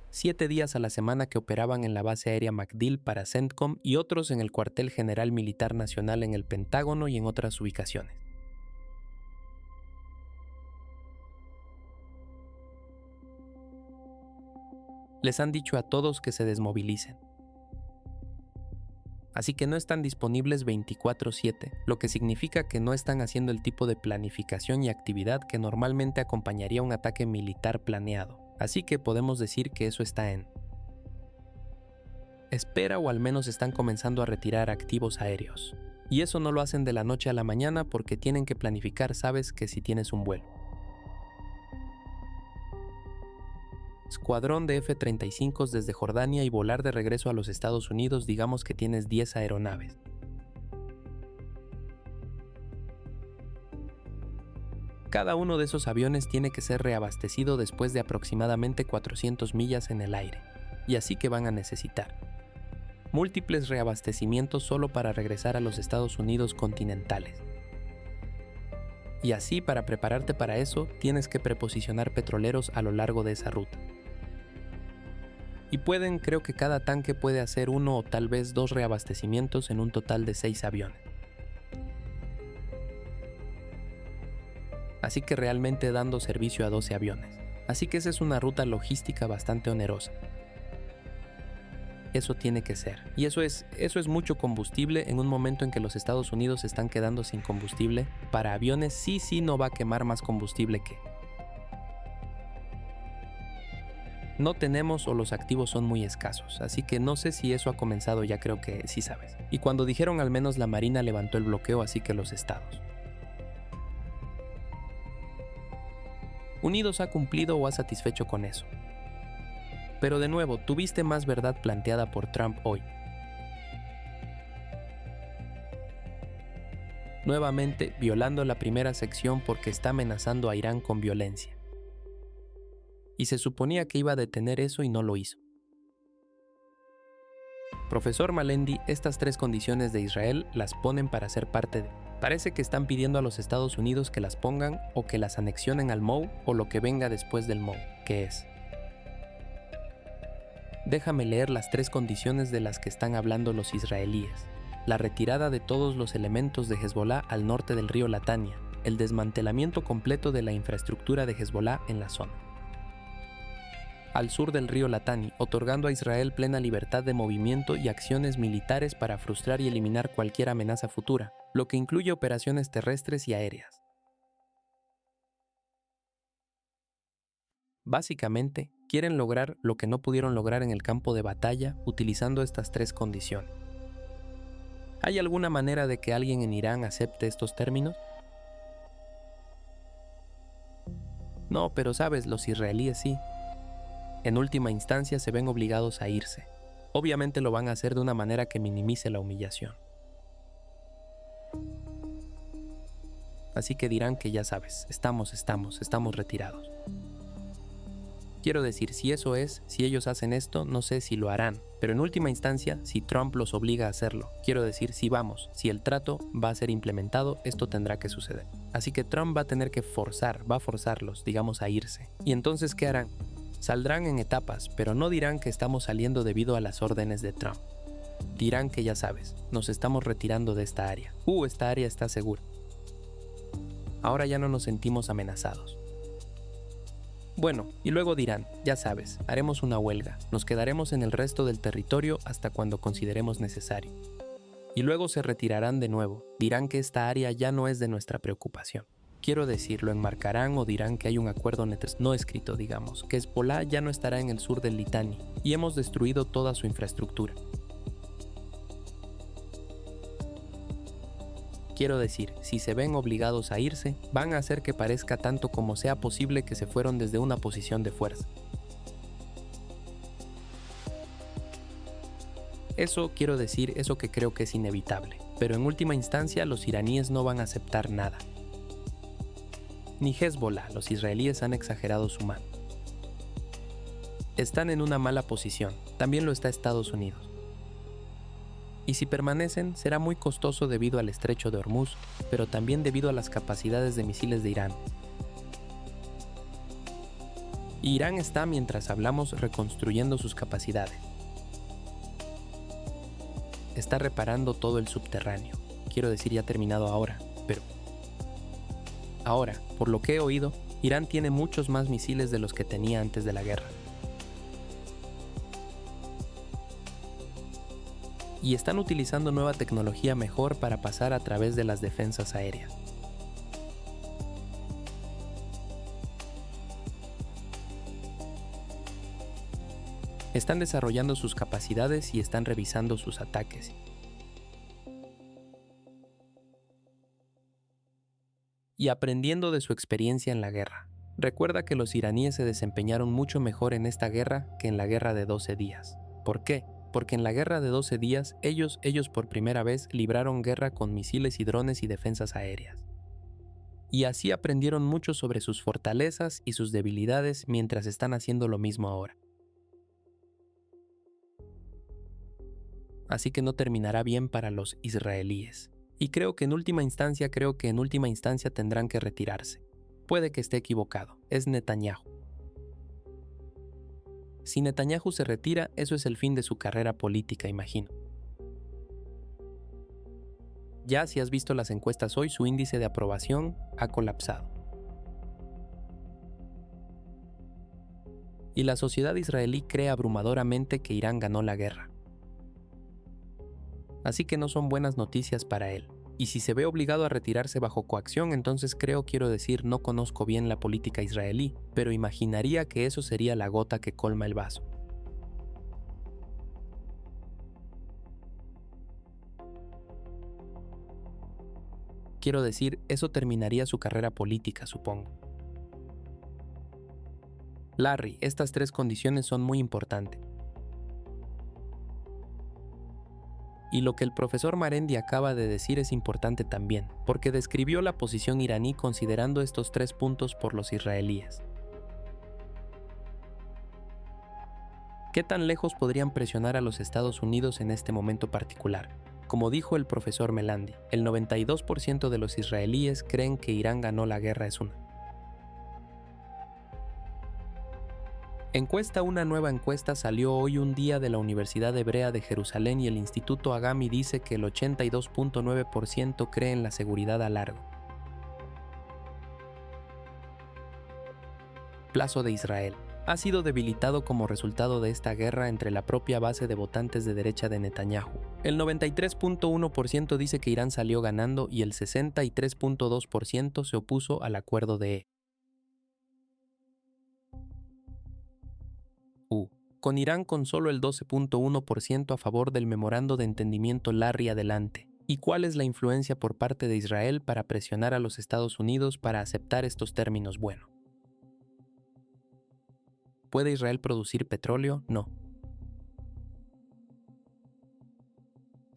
7 días a la semana que operaban en la base aérea MacDill para CENTCOM y otros en el Cuartel General Militar Nacional en el Pentágono y en otras ubicaciones. Les han dicho a todos que se desmovilicen. Así que no están disponibles 24/7, lo que significa que no están haciendo el tipo de planificación y actividad que normalmente acompañaría un ataque militar planeado. Así que podemos decir que eso está en espera o al menos están comenzando a retirar activos aéreos. Y eso no lo hacen de la noche a la mañana porque tienen que planificar, sabes, que si tienes un vuelo. Escuadrón de F-35 desde Jordania y volar de regreso a los Estados Unidos, digamos que tienes 10 aeronaves. Cada uno de esos aviones tiene que ser reabastecido después de aproximadamente 400 millas en el aire, y así que van a necesitar múltiples reabastecimientos solo para regresar a los Estados Unidos continentales. Y así, para prepararte para eso, tienes que preposicionar petroleros a lo largo de esa ruta. Y creo que cada tanque puede hacer 1 o tal vez 2 reabastecimientos en un total de 6 aviones. Así que realmente dando servicio a 12 aviones. Así que esa es una ruta logística bastante onerosa. Eso tiene que ser. Y eso es mucho combustible en un momento en que los Estados Unidos se están quedando sin combustible. Para aviones sí no va a quemar más combustible que no tenemos o los activos son muy escasos. Así que no sé si eso ha comenzado, ya creo que sí sabes. Y cuando dijeron, al menos la Marina levantó el bloqueo, así que los estados Unidos ha cumplido o ha satisfecho con eso. Pero de nuevo, tuviste más verdad planteada por Trump hoy. Nuevamente violando la primera sección porque está amenazando a Irán con violencia. Y se suponía que iba a detener eso y no lo hizo. Profesor Malendi, estas 3 condiciones de Israel las ponen para ser parte de... Parece que están pidiendo a los Estados Unidos que las pongan o que las anexionen al MOU o lo que venga después del MOU, que es... Déjame leer las 3 condiciones de las que están hablando los israelíes. La retirada de todos los elementos de Hezbollah al norte del río Latania, el desmantelamiento completo de la infraestructura de Hezbollah en la zona. Al sur del río Latani, otorgando a Israel plena libertad de movimiento y acciones militares para frustrar y eliminar cualquier amenaza futura, lo que incluye operaciones terrestres y aéreas. Básicamente, quieren lograr lo que no pudieron lograr en el campo de batalla utilizando estas 3 condiciones. ¿Hay alguna manera de que alguien en Irán acepte estos términos? No, pero sabes, los israelíes sí. En última instancia se ven obligados a irse. Obviamente lo van a hacer de una manera que minimice la humillación. Así que dirán que ya sabes, estamos retirados. Quiero decir, si ellos hacen esto, no sé si lo harán, pero en última instancia, si Trump los obliga a hacerlo, quiero decir, si el trato va a ser implementado, esto tendrá que suceder. Así que Trump va a tener que va a forzarlos, digamos, a irse. ¿Y entonces qué harán? Saldrán en etapas, pero no dirán que estamos saliendo debido a las órdenes de Trump. Dirán que ya sabes, nos estamos retirando de esta área. Esta área está segura. Ahora ya no nos sentimos amenazados. Bueno, y luego dirán, ya sabes, haremos una huelga, nos quedaremos en el resto del territorio hasta cuando consideremos necesario. Y luego se retirarán de nuevo, dirán que esta área ya no es de nuestra preocupación. Quiero decir, lo enmarcarán o dirán que hay un acuerdo no escrito, digamos, que Hezbollah ya no estará en el sur del Litani y hemos destruido toda su infraestructura. Quiero decir, si se ven obligados a irse, van a hacer que parezca tanto como sea posible que se fueron desde una posición de fuerza. Eso que creo que es inevitable, pero en última instancia los iraníes no van a aceptar nada. Ni Hezbollah, los israelíes han exagerado su mano. Están en una mala posición, también lo está Estados Unidos. Y si permanecen, será muy costoso debido al estrecho de Hormuz, pero también debido a las capacidades de misiles de Irán. Irán está, mientras hablamos, reconstruyendo sus capacidades. Está reparando todo el subterráneo. Quiero decir, ya ha terminado ahora, pero... Ahora, por lo que he oído, Irán tiene muchos más misiles de los que tenía antes de la guerra. Y están utilizando nueva tecnología mejor para pasar a través de las defensas aéreas. Están desarrollando sus capacidades y están revisando sus ataques. Y aprendiendo de su experiencia en la guerra. Recuerda que los iraníes se desempeñaron mucho mejor en esta guerra que en la guerra de 12 días. ¿Por qué? Porque en la guerra de 12 días ellos por primera vez libraron guerra con misiles y drones y defensas aéreas. Y así aprendieron mucho sobre sus fortalezas y sus debilidades mientras están haciendo lo mismo ahora. Así que no terminará bien para los israelíes. Y creo que en última instancia tendrán que retirarse. Puede que esté equivocado, es Netanyahu. Si Netanyahu se retira, eso es el fin de su carrera política, imagino. Ya si has visto las encuestas hoy, su índice de aprobación ha colapsado. Y la sociedad israelí cree abrumadoramente que Irán ganó la guerra. Así que no son buenas noticias para él. Y si se ve obligado a retirarse bajo coacción, entonces no conozco bien la política israelí, pero imaginaría que eso sería la gota que colma el vaso. Quiero decir, eso terminaría su carrera política, supongo. Larry, estas 3 condiciones son muy importantes. Y lo que el profesor Marendi acaba de decir es importante también, porque describió la posición iraní considerando estos 3 puntos por los israelíes. ¿Qué tan lejos podrían presionar a los Estados Unidos en este momento particular? Como dijo el profesor Melandi, el 92% de los israelíes creen que Irán ganó la guerra Una nueva encuesta salió hoy un día de la Universidad Hebrea de Jerusalén y el Instituto Agami dice que el 82.9% cree en la seguridad a largo plazo de Israel. Ha sido debilitado como resultado de esta guerra entre la propia base de votantes de derecha de Netanyahu. El 93.1% dice que Irán salió ganando y el 63.2% se opuso al acuerdo de con Irán con solo el 12.1% a favor del memorando de entendimiento Larry adelante. ¿Y cuál es la influencia por parte de Israel para presionar a los Estados Unidos para aceptar estos términos? Bueno. ¿Puede Israel producir petróleo? No.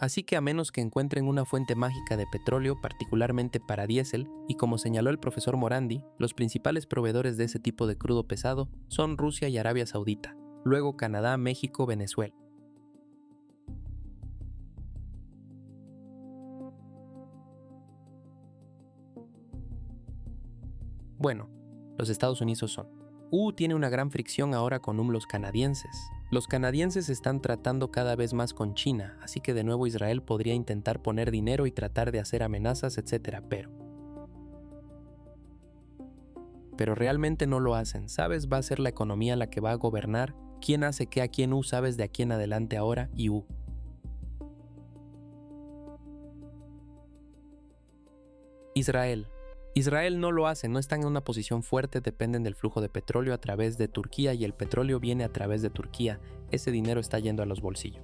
Así que a menos que encuentren una fuente mágica de petróleo, particularmente para diésel, y como señaló el profesor Morandi, los principales proveedores de ese tipo de crudo pesado son Rusia y Arabia Saudita, luego Canadá, México, Venezuela. Bueno, los Estados Unidos son. Tiene una gran fricción ahora con los canadienses. Los canadienses están tratando cada vez más con China, así que de nuevo Israel podría intentar poner dinero y tratar de hacer amenazas, etc. Pero realmente no lo hacen. ¿Sabes? Va a ser la economía la que va a gobernar. ¿Quién hace qué a quién? ¿Sabes de aquí en adelante ahora? Y Israel. Israel no lo hace, no están en una posición fuerte, dependen del flujo de petróleo a través de Turquía y el petróleo viene a través de Turquía. Ese dinero está yendo a los bolsillos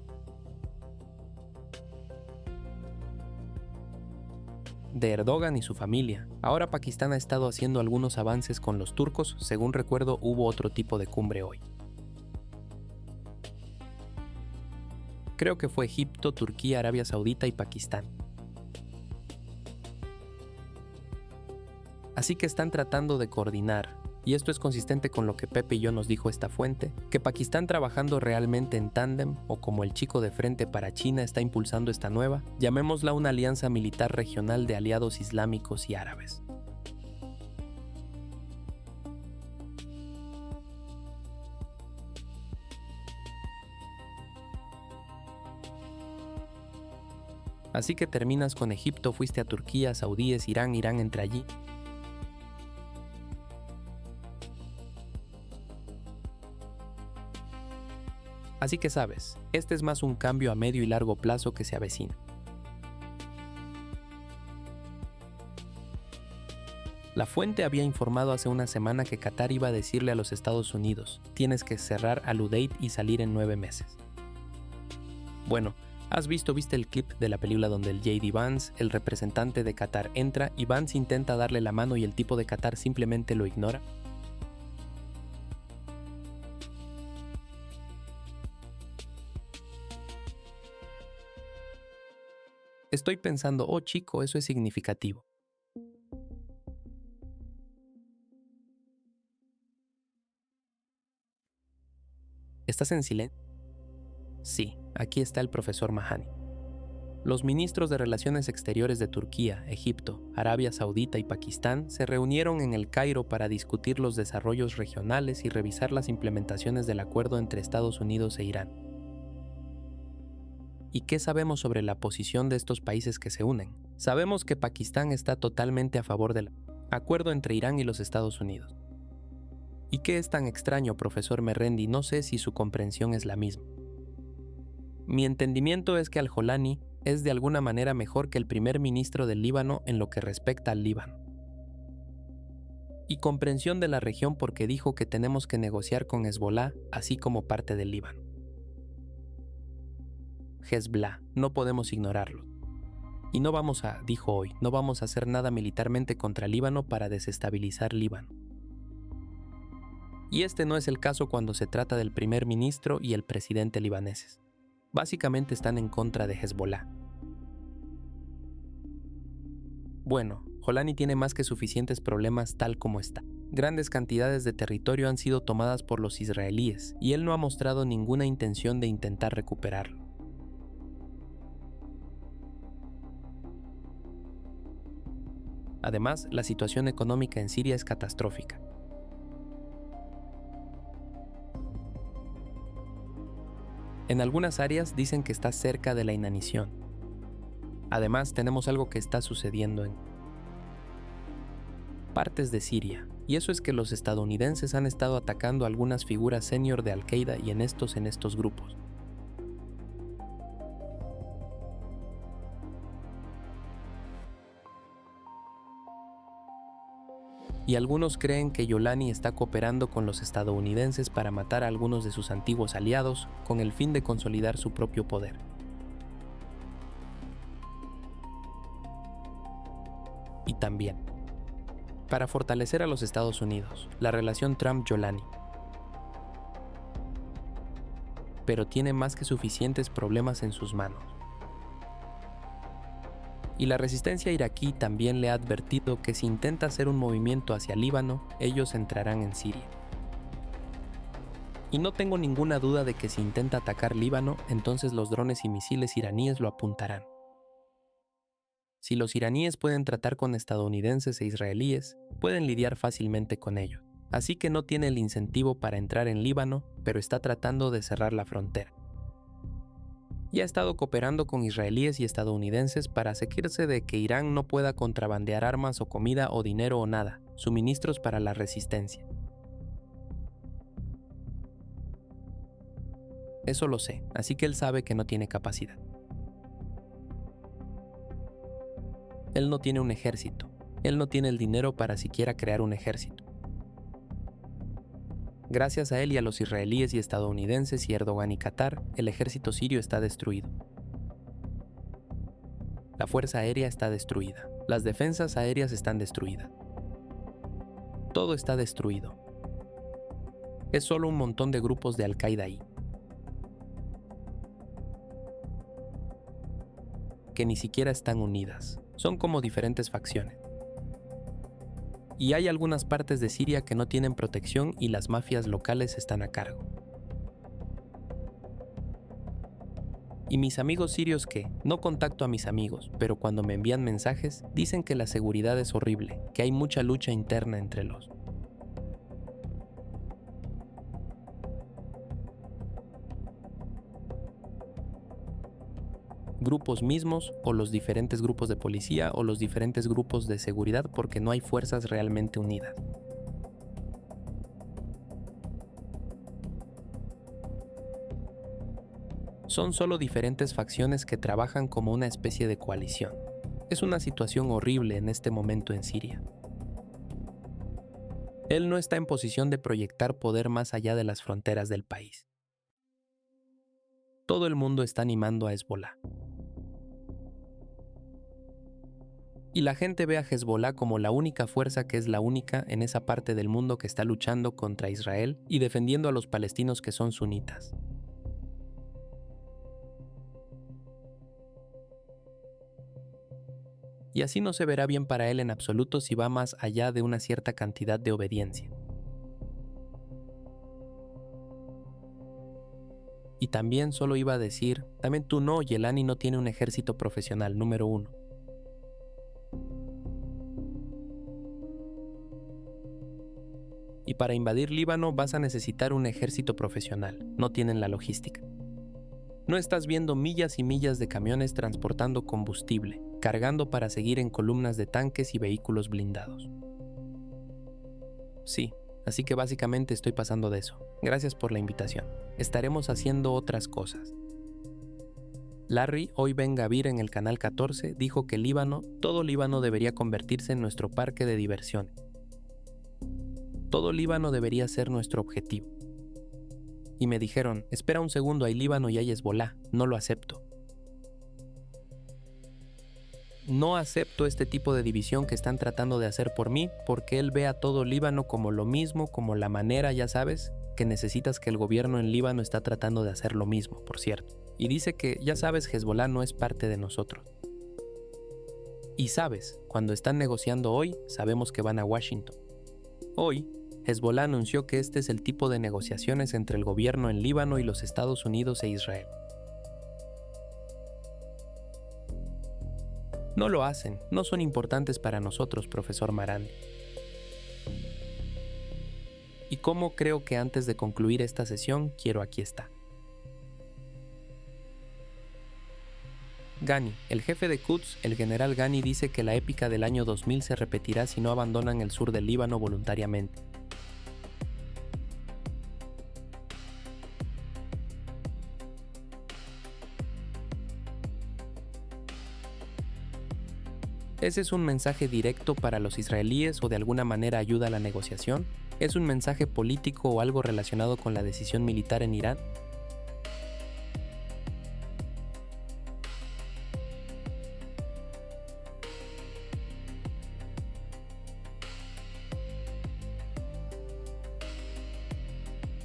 de Erdogan y su familia. Ahora Pakistán ha estado haciendo algunos avances con los turcos, según recuerdo hubo otro tipo de cumbre hoy. Creo que fue Egipto, Turquía, Arabia Saudita y Pakistán. Así que están tratando de coordinar, y esto es consistente con lo que Pepe y yo nos dijo esta fuente, que Pakistán trabajando realmente en tándem o como el chico de frente para China está impulsando esta nueva, llamémosla una alianza militar regional de aliados islámicos y árabes. Así que terminas con Egipto, fuiste a Turquía, saudíes, Irán entre allí. Así que sabes, este es más un cambio a medio y largo plazo que se avecina. La fuente había informado hace una semana que Qatar iba a decirle a los Estados Unidos: tienes que cerrar Al Udeid y salir en 9 meses. Bueno, ¿viste el clip de la película donde el J.D. Vance, el representante de Qatar, entra y Vance intenta darle la mano y el tipo de Qatar simplemente lo ignora? Estoy pensando, oh chico, eso es significativo. ¿Estás en silencio? Sí, aquí está el profesor Mahani. Los ministros de Relaciones Exteriores de Turquía, Egipto, Arabia Saudita y Pakistán se reunieron en El Cairo para discutir los desarrollos regionales y revisar las implementaciones del acuerdo entre Estados Unidos e Irán. ¿Y qué sabemos sobre la posición de estos países que se unen? Sabemos que Pakistán está totalmente a favor del acuerdo entre Irán y los Estados Unidos. ¿Y qué es tan extraño, profesor Merrendi? No sé si su comprensión es la misma. Mi entendimiento es que Al-Jolani es de alguna manera mejor que el primer ministro del Líbano en lo que respecta al Líbano. Y comprensión de la región porque dijo que tenemos que negociar con Hezbollah, así como parte del Líbano. Hezbollah, no podemos ignorarlo. Y dijo hoy, no vamos a hacer nada militarmente contra Líbano para desestabilizar Líbano. Y este no es el caso cuando se trata del primer ministro y el presidente libaneses. Básicamente están en contra de Hezbollah. Bueno, Jolani tiene más que suficientes problemas tal como está. Grandes cantidades de territorio han sido tomadas por los israelíes y él no ha mostrado ninguna intención de intentar recuperarlo. Además, la situación económica en Siria es catastrófica. En algunas áreas dicen que está cerca de la inanición. Además, tenemos algo que está sucediendo en partes de Siria, y eso es que los estadounidenses han estado atacando a algunas figuras senior de Al-Qaeda y en estos grupos. Y algunos creen que Jolani está cooperando con los estadounidenses para matar a algunos de sus antiguos aliados con el fin de consolidar su propio poder. Y también, para fortalecer a los Estados Unidos, la relación Trump-Jolani. Pero tiene más que suficientes problemas en sus manos. Y la resistencia iraquí también le ha advertido que si intenta hacer un movimiento hacia Líbano, ellos entrarán en Siria. Y no tengo ninguna duda de que si intenta atacar Líbano, entonces los drones y misiles iraníes lo apuntarán. Si los iraníes pueden tratar con estadounidenses e israelíes, pueden lidiar fácilmente con ellos. Así que no tiene el incentivo para entrar en Líbano, pero está tratando de cerrar la frontera. Y ha estado cooperando con israelíes y estadounidenses para asegurarse de que Irán no pueda contrabandear armas o comida o dinero o nada, suministros para la resistencia. Eso lo sé, así que él sabe que no tiene capacidad. Él no tiene un ejército, él no tiene el dinero para siquiera crear un ejército. Gracias a él y a los israelíes y estadounidenses y Erdogan y Qatar, el ejército sirio está destruido. La fuerza aérea está destruida. Las defensas aéreas están destruidas. Todo está destruido. Es solo un montón de grupos de Al-Qaeda ahí, que ni siquiera están unidas. Son como diferentes facciones. Y hay algunas partes de Siria que no tienen protección y las mafias locales están a cargo. Y mis amigos sirios no contacto a mis amigos, pero cuando me envían mensajes, dicen que la seguridad es horrible, que hay mucha lucha interna entre los grupos mismos o los diferentes grupos de policía o los diferentes grupos de seguridad porque no hay fuerzas realmente unidas. Son solo diferentes facciones que trabajan como una especie de coalición. Es una situación horrible en este momento en Siria. Él no está en posición de proyectar poder más allá de las fronteras del país. Todo el mundo está animando a Hezbolá. Y la gente ve a Hezbolá como la única fuerza que es la única en esa parte del mundo que está luchando contra Israel y defendiendo a los palestinos que son sunitas. Y así no se verá bien para él en absoluto si va más allá de una cierta cantidad de obediencia. Y también solo iba a decir, también tú no, Yelani no tiene un ejército profesional, número 1. Y para invadir Líbano vas a necesitar un ejército profesional, no tienen la logística. No estás viendo millas y millas de camiones transportando combustible, cargando para seguir en columnas de tanques y vehículos blindados. Sí, así que básicamente estoy pasando de eso. Gracias por la invitación. Estaremos haciendo otras cosas. Larry, hoy Ben Gavir en el canal 14, dijo que todo Líbano debería convertirse en nuestro parque de diversiones. Todo Líbano debería ser nuestro objetivo. Y me dijeron, espera un segundo, hay Líbano y hay Hezbolá, no lo acepto. No acepto este tipo de división que están tratando de hacer por mí, porque él ve a todo Líbano como lo mismo, como la manera, ya sabes, que necesitas que el gobierno en Líbano está tratando de hacer lo mismo, por cierto. Y dice que, ya sabes, Hezbolá no es parte de nosotros. Y sabes, cuando están negociando hoy, sabemos que van a Washington. Hoy, Hezbolá anunció que este es el tipo de negociaciones entre el gobierno en Líbano y los Estados Unidos e Israel. No lo hacen, no son importantes para nosotros, profesor Marandi. Y como creo que antes de concluir esta sesión, aquí está. Ghani, el jefe de Quds, el general Ghani dice que la épica del año 2000 se repetirá si no abandonan el sur del Líbano voluntariamente. ¿Ese es un mensaje directo para los israelíes o de alguna manera ayuda a la negociación? ¿Es un mensaje político o algo relacionado con la decisión militar en Irán?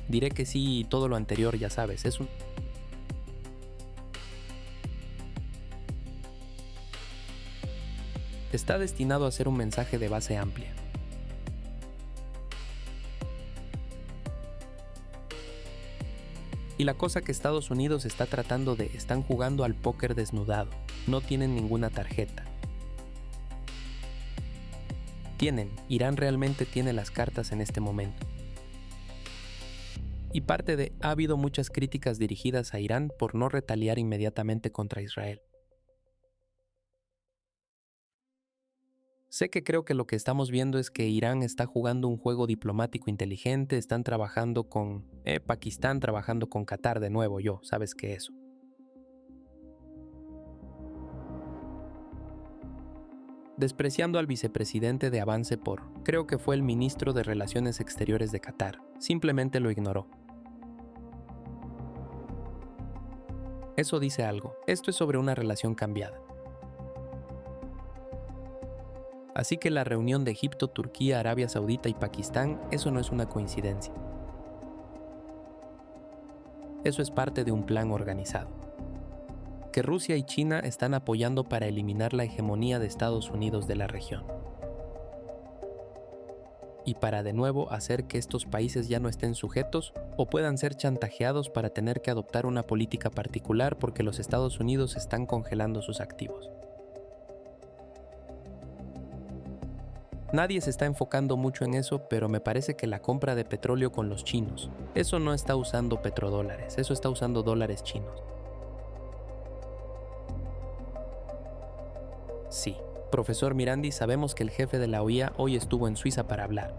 Diré que sí y todo lo anterior, ya sabes, está destinado a ser un mensaje de base amplia. Y la cosa que Estados Unidos está tratando están jugando al póker desnudado, no tienen ninguna tarjeta. Irán realmente tiene las cartas en este momento. Y ha habido muchas críticas dirigidas a Irán por no retaliar inmediatamente contra Israel. Sé que creo que lo que estamos viendo es que Irán está jugando un juego diplomático inteligente, están trabajando con Pakistán, trabajando con Qatar de nuevo, sabes que eso. Despreciando al vicepresidente de Avance creo que fue el ministro de Relaciones Exteriores de Qatar, simplemente lo ignoró. Eso dice algo, esto es sobre una relación cambiada. Así que la reunión de Egipto, Turquía, Arabia Saudita y Pakistán, eso no es una coincidencia. Eso es parte de un plan organizado. Que Rusia y China están apoyando para eliminar la hegemonía de Estados Unidos de la región. Y para de nuevo hacer que estos países ya no estén sujetos o puedan ser chantajeados para tener que adoptar una política particular porque los Estados Unidos están congelando sus activos. Nadie se está enfocando mucho en eso, pero me parece que la compra de petróleo con los chinos, eso no está usando petrodólares, eso está usando dólares chinos. Sí, profesor Mirandi, sabemos que el jefe de la OEA hoy estuvo en Suiza para hablar.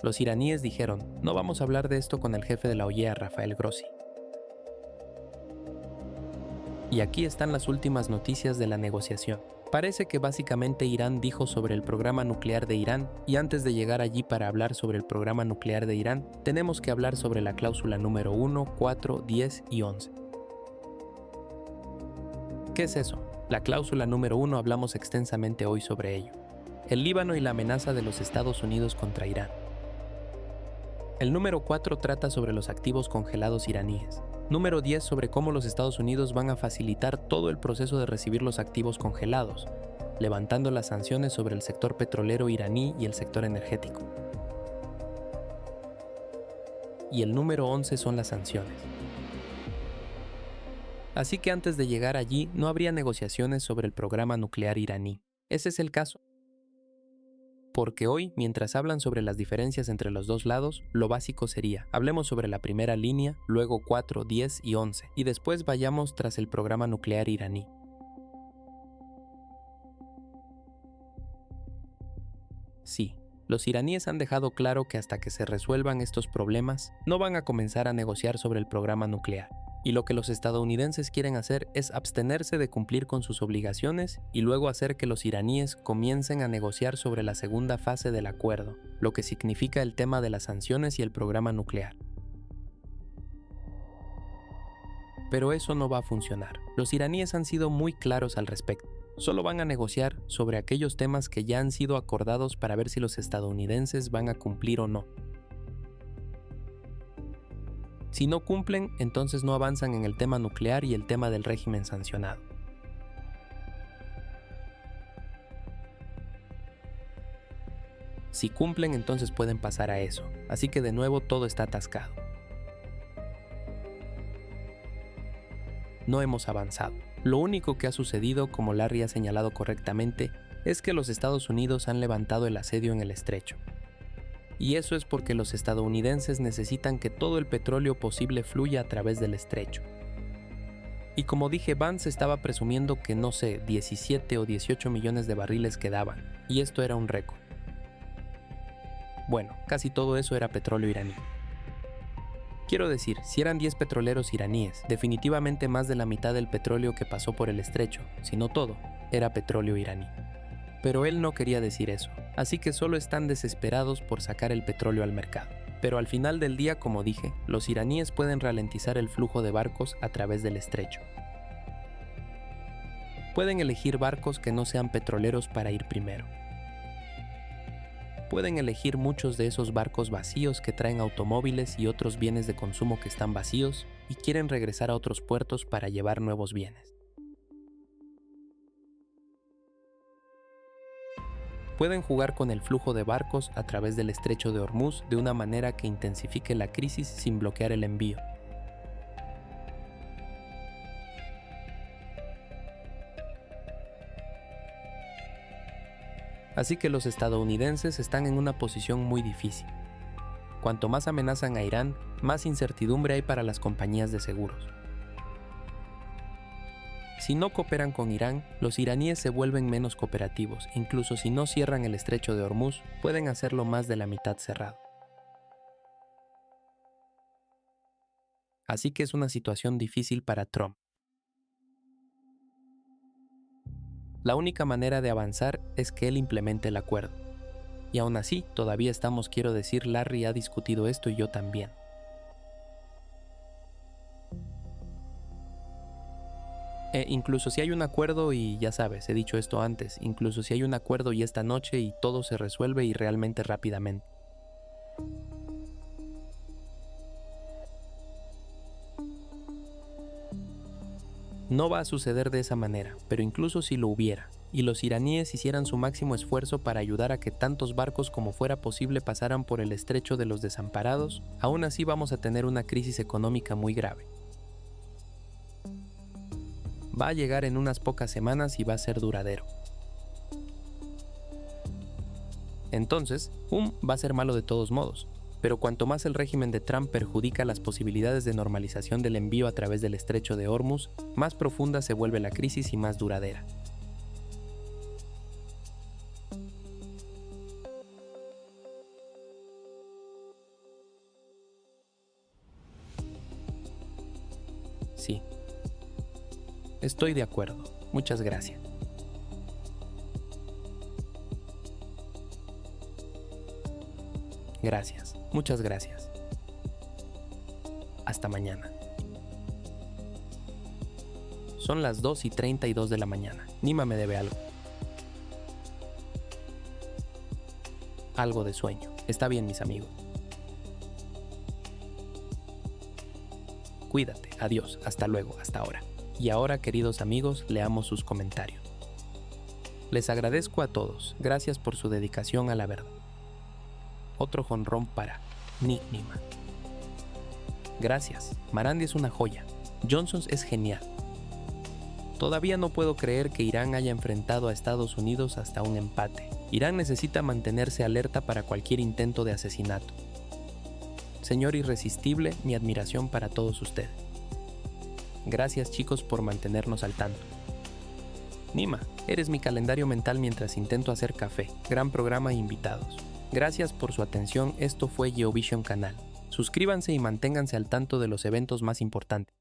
Los iraníes dijeron, no vamos a hablar de esto con el jefe de la OEA, Rafael Grossi. Y aquí están las últimas noticias de la negociación. Parece que básicamente Irán dijo sobre el programa nuclear de Irán, y antes de llegar allí para hablar sobre el programa nuclear de Irán, tenemos que hablar sobre la cláusula número 1, 4, 10 y 11. ¿Qué es eso? La cláusula número 1 hablamos extensamente hoy sobre ello. El Líbano y la amenaza de los Estados Unidos contra Irán. El número 4 trata sobre los activos congelados iraníes. Número 10 sobre cómo los Estados Unidos van a facilitar todo el proceso de recibir los activos congelados, levantando las sanciones sobre el sector petrolero iraní y el sector energético. Y el número 11 son las sanciones. Así que antes de llegar allí no habría negociaciones sobre el programa nuclear iraní. Ese es el caso. Porque hoy, mientras hablan sobre las diferencias entre los dos lados, lo básico sería, hablemos sobre la primera línea, luego 4, 10 y 11, y después vayamos tras el programa nuclear iraní. Sí, los iraníes han dejado claro que hasta que se resuelvan estos problemas, no van a comenzar a negociar sobre el programa nuclear. Y lo que los estadounidenses quieren hacer es abstenerse de cumplir con sus obligaciones y luego hacer que los iraníes comiencen a negociar sobre la segunda fase del acuerdo, lo que significa el tema de las sanciones y el programa nuclear. Pero eso no va a funcionar. Los iraníes han sido muy claros al respecto. Solo van a negociar sobre aquellos temas que ya han sido acordados para ver si los estadounidenses van a cumplir o no. Si no cumplen, entonces no avanzan en el tema nuclear y el tema del régimen sancionado. Si cumplen, entonces pueden pasar a eso. Así que de nuevo todo está atascado. No hemos avanzado. Lo único que ha sucedido, como Larry ha señalado correctamente, es que los Estados Unidos han levantado el asedio en el estrecho. Y eso es porque los estadounidenses necesitan que todo el petróleo posible fluya a través del estrecho. Y como dije, Vance estaba presumiendo que 17 o 18 millones de barriles quedaban, y esto era un récord. Bueno, casi todo eso era petróleo iraní. Quiero decir, si eran 10 petroleros iraníes, definitivamente más de la mitad del petróleo que pasó por el estrecho, si no todo, era petróleo iraní. Pero él no quería decir eso, así que solo están desesperados por sacar el petróleo al mercado. Pero al final del día, como dije, los iraníes pueden ralentizar el flujo de barcos a través del estrecho. Pueden elegir barcos que no sean petroleros para ir primero. Pueden elegir muchos de esos barcos vacíos que traen automóviles y otros bienes de consumo que están vacíos y quieren regresar a otros puertos para llevar nuevos bienes. Pueden jugar con el flujo de barcos a través del estrecho de Hormuz de una manera que intensifique la crisis sin bloquear el envío. Así que los estadounidenses están en una posición muy difícil. Cuanto más amenazan a Irán, más incertidumbre hay para las compañías de seguros. Si no cooperan con Irán, los iraníes se vuelven menos cooperativos. Incluso si no cierran el estrecho de Hormuz, pueden hacerlo más de la mitad cerrado. Así que es una situación difícil para Trump. La única manera de avanzar es que él implemente el acuerdo. Y aún así, todavía estamos, quiero decir, Larry ha discutido esto y yo también. Incluso si hay un acuerdo, y ya sabes, he dicho esto antes, incluso si hay un acuerdo y esta noche y todo se resuelve y realmente rápidamente. No va a suceder de esa manera, pero incluso si lo hubiera, y los iraníes hicieran su máximo esfuerzo para ayudar a que tantos barcos como fuera posible pasaran por el estrecho de los desamparados, aún así vamos a tener una crisis económica muy grave. Va a llegar en unas pocas semanas y va a ser duradero. Entonces, va a ser malo de todos modos, pero cuanto más el régimen de Trump perjudica las posibilidades de normalización del envío a través del estrecho de Hormuz, más profunda se vuelve la crisis y más duradera. Sí. Estoy de acuerdo. Muchas gracias. Gracias. Muchas gracias. Hasta mañana. Son las 2:32 de la mañana. Nima me debe algo. Algo de sueño. Está bien, mis amigos. Cuídate. Adiós. Hasta luego. Hasta ahora. Y ahora, queridos amigos, leamos sus comentarios. Les agradezco a todos. Gracias por su dedicación a la verdad. Otro jonrón para Nick Nima. Gracias. Marandi es una joya. Johnson es genial. Todavía no puedo creer que Irán haya enfrentado a Estados Unidos hasta un empate. Irán necesita mantenerse alerta para cualquier intento de asesinato. Señor Irresistible, mi admiración para todos ustedes. Gracias, chicos, por mantenernos al tanto. Nima, eres mi calendario mental mientras intento hacer café. Gran programa e invitados. Gracias por su atención. Esto fue Geovision Canal. Suscríbanse y manténganse al tanto de los eventos más importantes.